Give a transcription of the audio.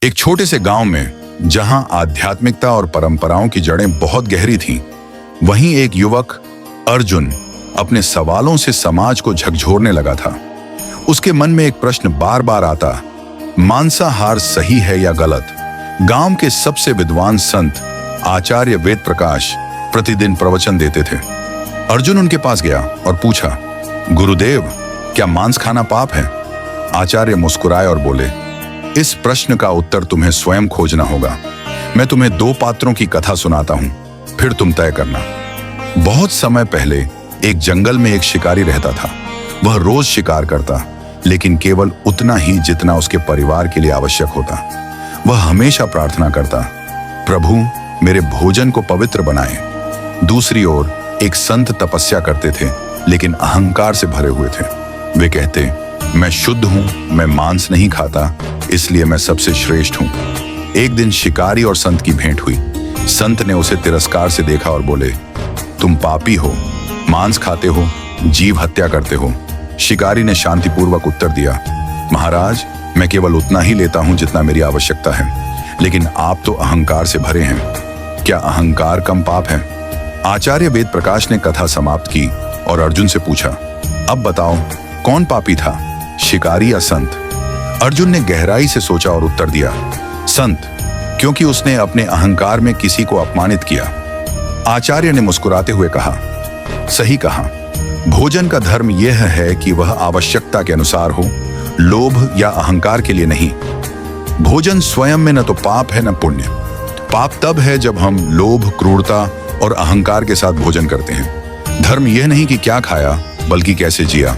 एक छोटे से गांव में, जहां आध्यात्मिकता और परंपराओं की जड़ें बहुत गहरी थीं, वहीं एक युवक अर्जुन अपने सवालों से समाज को झकझोरने लगा था। उसके मन में एक प्रश्न बार बार आता, मांसाहार सही है या गलत? गांव के सबसे विद्वान संत आचार्य वेद प्रकाश प्रतिदिन प्रवचन देते थे। अर्जुन उनके पास गया और पूछा, गुरुदेव, क्या मांस खाना पाप है? आचार्य मुस्कुराए और बोले, इस प्रश्न का उत्तर तुम्हें स्वयं खोजना होगा। मैं तुम्हें 2 पात्रों की कथा सुनाता हूं, फिर तुम तय करना। बहुत समय पहले एक जंगल में एक शिकारी रहता था। वह रोज शिकार करता, लेकिन केवल उतना ही जितना उसके परिवार के लिए आवश्यक होता। वह हमेशा प्रार्थना करता, प्रभु मेरे भोजन को पवित्र बनाए। दूसरी ओर एक संत तपस्या करते थे, लेकिन अहंकार से भरे हुए थे। वे कहते, मैं शुद्ध हूं, मैं मांस नहीं खाता, इसलिए मैं सबसे श्रेष्ठ हूं। एक दिन शिकारी और संत की भेंट हुई। संत ने उसे तिरस्कार से देखा और बोले, तुम पापी हो, मांस खाते हो, जीव हत्या करते हो। शिकारी ने शांतिपूर्वक उत्तर दिया, महाराज, मैं केवल उतना ही लेता हूं जितना मेरी आवश्यकता है, लेकिन आप तो अहंकार से भरे हैं। क्या अहंकार कम पाप है? आचार्य वेद प्रकाश ने कथा समाप्त की और अर्जुन से पूछा, अब बताओ कौन पापी था, शिकारी या संत? अर्जुन ने गहराई से सोचा और उत्तर दिया, संत, क्योंकि उसने अपने अहंकार में किसी को अपमानित किया। आचार्य ने मुस्कुराते हुए कहा, सही कहा। भोजन का धर्म यह है कि वह आवश्यकता के अनुसार हो, लोभ या अहंकार के लिए नहीं। भोजन स्वयं में न तो पाप है न पुण्य। पाप तब है जब हम लोभ, क्रूरता और अहंकार के साथ भोजन करते हैं। धर्म यह नहीं कि क्या खाया, बल्कि कैसे जिया।